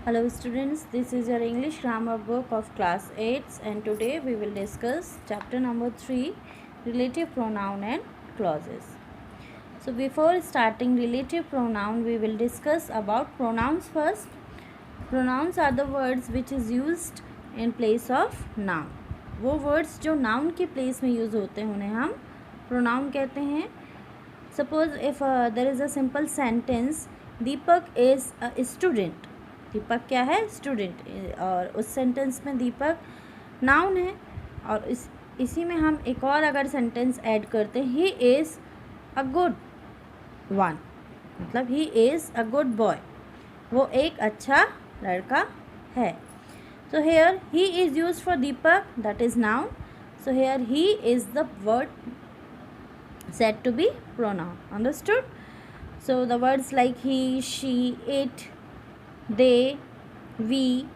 Hello students, this is your English grammar book of class 8 and today we will discuss chapter number 3, relative pronoun and clauses. So before starting relative pronoun, we will discuss about pronouns first. Pronouns are the words which is used in place of noun. वो words जो noun के place में use होते हैं उन्हें हम pronoun कहते हैं. Suppose if there is a simple sentence, Deepak is a student. दीपक क्या है? स्टूडेंट. और उस सेंटेंस में दीपक नाउन है और इसी में हम एक और अगर सेंटेंस ऐड करते हैं, he is a good one, मतलब he is a good boy, वो एक अच्छा लड़का है. So here he is used for Deepak, that is noun. So here he is the word said to be pronoun. Understood? So the words like he, she, it, they, we,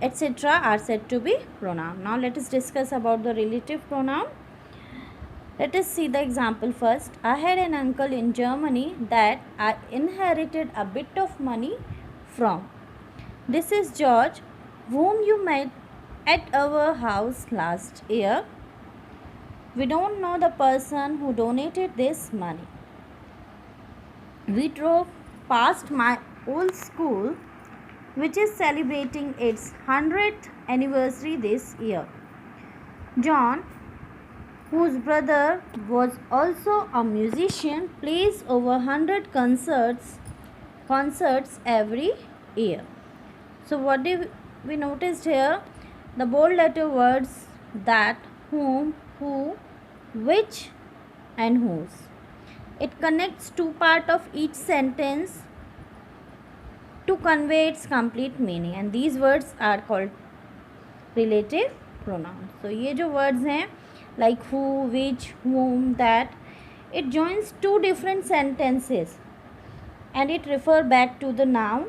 etc. are said to be pronoun. Now let us discuss about the relative pronoun. Let us see the example first. I had an uncle in Germany that I inherited a bit of money from. This is George, whom you met at our house last year. We don't know the person who donated this money. We drove past my old school, which is celebrating its 100th anniversary this year. John, whose brother was also a musician, plays over 100 concerts every year. So what do we noticed here? The bold letter words that, whom, who, which and whose. It connects two parts of each sentence to convey its complete meaning, and these words are called relative pronouns. So ये जो words हैं like who, which, whom, that, it joins two different sentences and it refer back to the noun.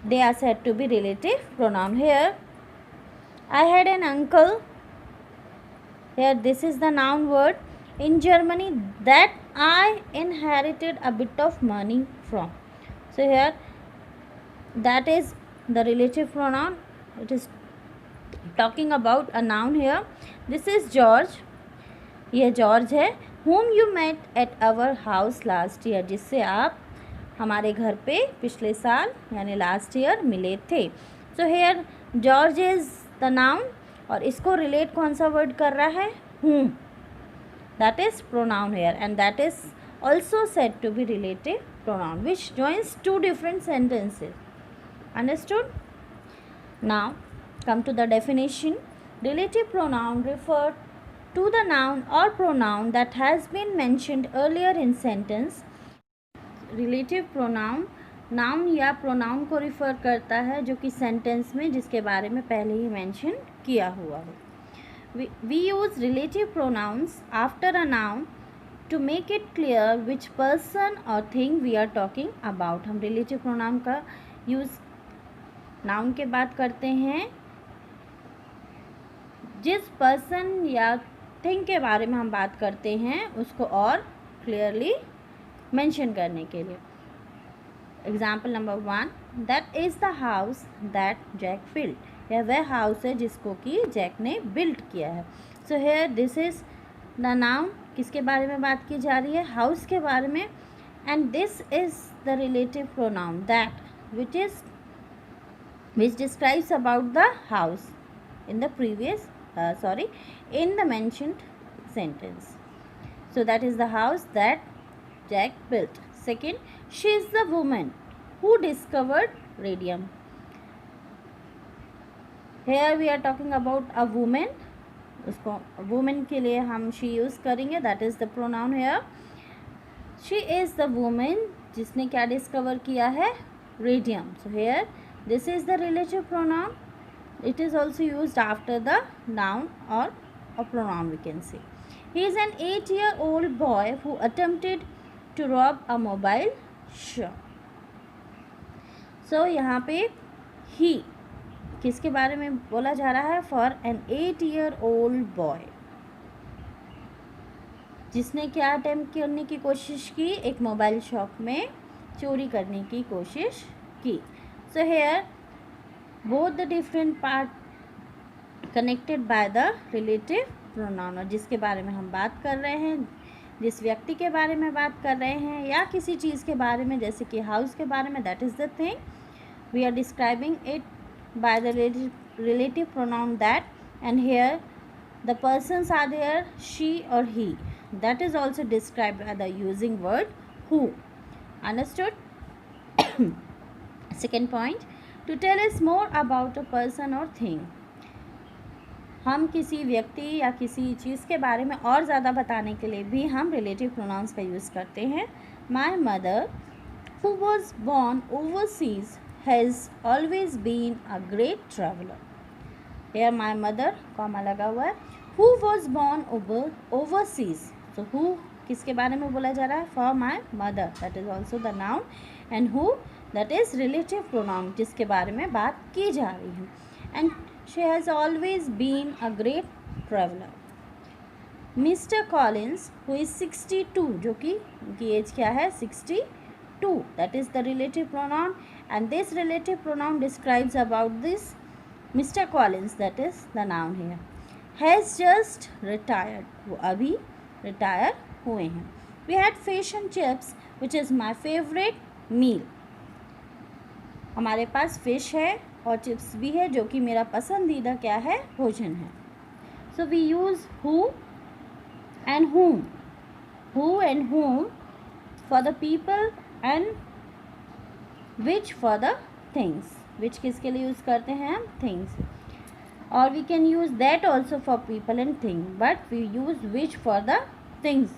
They are said to be relative pronoun. Here I had an uncle, here this is the noun word, in Germany that I inherited a bit of money from. So here that is the relative pronoun. It is talking about a noun here. This is George, ये George है. whom you met at our house last year, जिससे आप हमारे घर पे पिछले साल यानी लास्ट ईयर मिले थे. So here George is the noun और इसको रिलेट कौन सा वर्ड कर रहा है? whom. That is pronoun here and that is also said to be relative pronoun which joins two different sentences. Understood? Now come to the definition. Relative pronoun refer to the noun or pronoun that has been mentioned earlier in sentence. Relative pronoun noun या pronoun को refer करता है जो कि sentence में जिसके बारे में पहले ही मेंशन किया हुआ हो. We use relative pronouns after a noun to make it clear which person or thing we are talking about. हम relative pronoun का यूज़ नाउन के बाद करते हैं जिस पर्सन या थिंग के बारे में हम बात करते हैं उसको और क्लियरली मेंशन करने के लिए. Example number 1, that is the house that Jack built. यह वह हाउस है जिसको कि जैक ने बिल्ट किया है. So hair this is the noun. किसके बारे में बात की जा रही है? हाउस के बारे में. And this is the relative pronoun that which describes about the house in the previous in the mentioned sentence. So that is the house that Jack built. Second, she is the woman who discovered radium. Here we are talking about a woman. उसको woman के लिए हम she use करेंगे. That is the pronoun here. She is the woman जिसने क्या discover किया है? Radium. So here this is the relative pronoun. It is also used after the noun or a pronoun we can say. He is an 8-year-old boy who attempted to rob a mobile shop. So यहाँ पे he किसके बारे में बोला जा रहा है? For an 8-year-old boy जिसने क्या अटेम्प्ट करने की कोशिश की? एक मोबाइल शॉप में चोरी करने की कोशिश की. So here both the different part connected by the relative pronoun, और जिसके बारे में हम बात कर रहे हैं, जिस व्यक्ति के बारे में बात कर रहे हैं या किसी चीज़ के बारे में, जैसे कि हाउस के बारे में, that is the thing we are describing it by the relative pronoun that, and here the persons are there she or he, that is also described by the using word who. Understood? Second point, to tell us more about a person or thing. हम किसी व्यक्ति या किसी चीज़ के बारे में और ज़्यादा बताने के लिए भी हम रिलेटिव प्रोनाउंस का यूज़ करते हैं. My mother who was born overseas has always been a great traveller. Here my mother comma लगा हुआ है. हु वॉज बॉर्न ओवरसीज, तो हु किसके बारे में बोला जा रहा है? For my mother, that is also the noun, and who that is relative pronoun जिसके बारे में बात की जा रही है. And she has always been a great traveler. Mr. Collins who is 62, जो कि उनकी एज क्या है? 62, that is the relative pronoun, and this relative pronoun describes about this Mr. Collins, that is the noun here. Has just retired, वो अभी retire हुए हैं. We had fish and chips which is my favorite meal. हमारे पास fish है और chips भी है जो कि मेरा पसंदीदा क्या है? भोजन है. So we use who and whom, who and whom for the people and which for the things. which किसके लिए यूज़ करते हैं हम? things. और we can use that also for people and thing, but we use which for the things.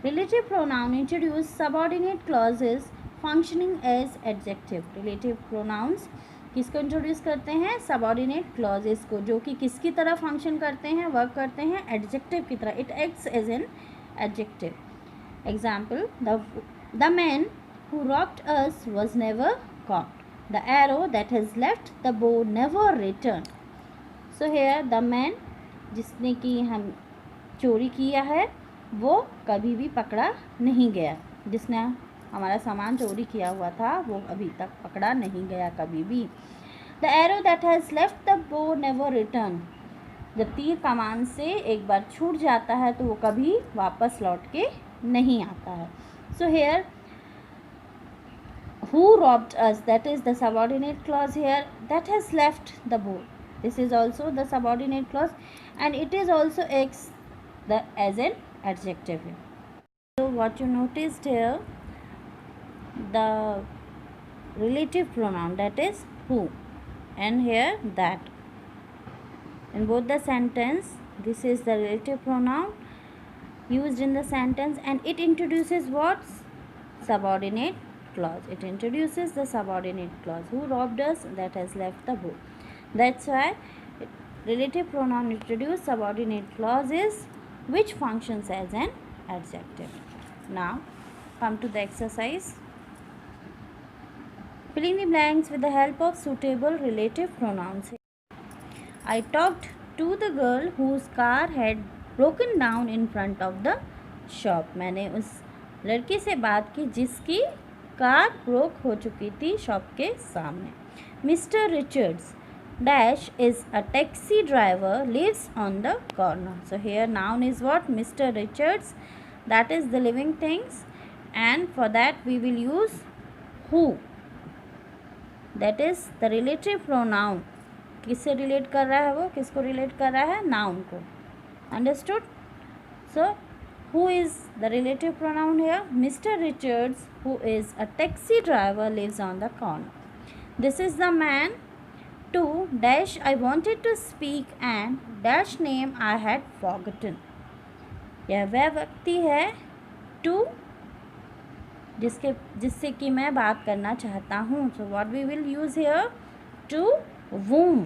Relative pronoun introduce subordinate clauses functioning as adjective. relative pronouns किसको introduce करते हैं? Subordinate clauses को, जो कि किसकी तरह फंक्शन करते हैं? वर्क करते हैं एडजेक्टिव की तरह. It acts as an adjective. Example, the man who robbed us was never caught. The arrow that has left the bow never return. So here the man, जिसने कि हम चोरी किया है, वो कभी भी पकड़ा नहीं गया. जिसने हमारा सामान चोरी किया हुआ था वो अभी तक पकड़ा नहीं गया कभी भी. The arrow that has left the bow never return. जब तीर कमान से एक बार छूट जाता है तो वो कभी वापस लौट के नहीं आता है. So here who robbed us, that is the subordinate clause here. That has left the bow, this is also the subordinate clause, and it is also acts the as an adjective. So what you noticed here, the relative pronoun, that is who, and here that. In both the sentence, this is the relative pronoun used in the sentence, and it introduces what? Subordinate clause. It introduces the subordinate clause. Who robbed us? That has left the book. That's why relative pronoun introduce subordinate clauses which functions as an adjective. Now come to the exercise. Filling the blanks with the help of suitable relative pronouns. I talked to the girl whose car had broken down in front of the shop. मैंने उस लड़की से बात की जिसकी car broke हो चुकी थी शॉप के सामने. Mr. Richards dash is a taxi driver, lives on the corner. So here noun is what? Mr. Richards, that is the living things, and for that we will use who, that is the relative pronoun. किससे relate कर रहा है? वो किसको relate कर रहा है? Noun को. Understood? So who is the relative pronoun here? Mr. Richards, who is a taxi driver, lives on the corner. This is the man. To dash I wanted to speak and dash name I had forgotten. यह वह व्यक्ति है to जिससे कि मैं बात करना चाहता हूँ. So what we will use here? To whom.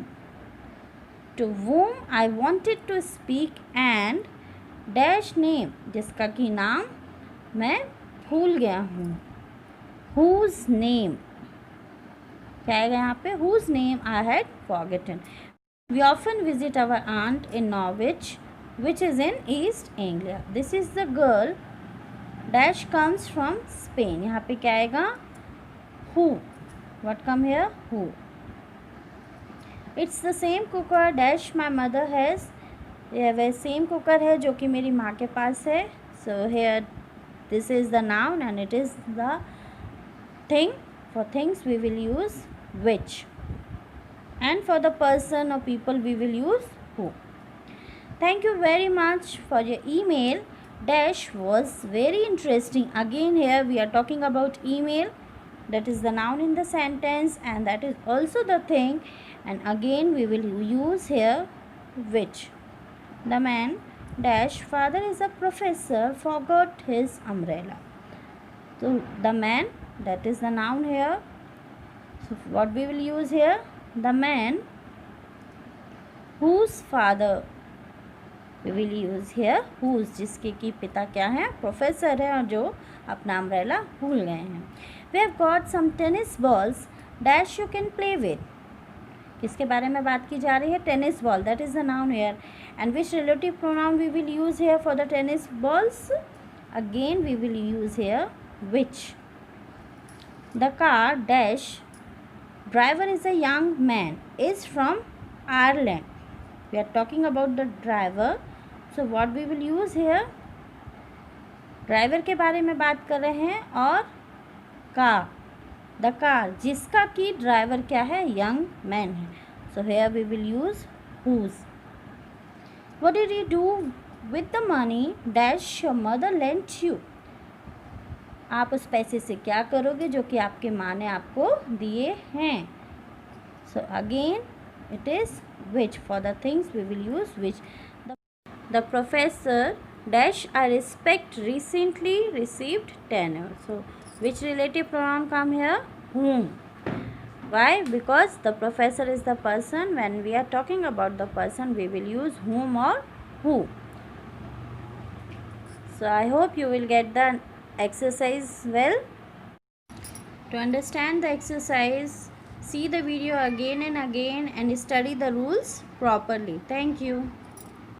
To whom I wanted to speak and dash name, जिसका कि नाम मैं भूल गया हूँ. Whose name, क्या आएगा यहाँ पे? Whose name I had forgotten. We often visit our aunt in Norwich, which is in East Anglia. This is the girl dash comes from Spain. यहाँ पे क्या आएगा? Who. What come here? Who. It's the same cooker dash my mother has. यह वह same cooker है जो कि मेरी माँ के पास है. So here this is the noun and it is the thing. For things we will use which, and for the person or people we will use who. Thank you very much for your email. Dash was very interesting. Again here we are talking about email. That is the noun in the sentence and that is also the thing, and again we will use here which. The man dash father is a professor forgot his umbrella. So the man, that is the noun here. So what we will use here? The man whose father, we will use here whose, जिसके की पिता क्या है? Professor है और जो अपना umbrella भूल गए हैं. We have got some tennis balls dash you can play with. किसके बारे में बात की जा रही है? Tennis ball, that is the noun here. And which relative pronoun we will use here for the tennis balls? Again we will use here which. The car dash driver is a young man is from Ireland. We are talking about the driver. So what we will use here? Driver के बारे में बात कर रहे हैं और car, the car, जिसका कि ड्राइवर क्या है? यंग मैन है. So here we will use whose. What did you do with the money dash your mother lent you. आप उस पैसे से क्या करोगे जो कि आपके माँ ने आपको दिए हैं? So again it is which. For the things we will use which. The professor dash I respect recently received tenure. So which relative pronoun come here? Whom. Why? Because the professor is the person. When we are talking about the person we will use whom or who. So I hope you will get the exercise well. To understand the exercise, see the video again and again and study the rules properly. Thank you.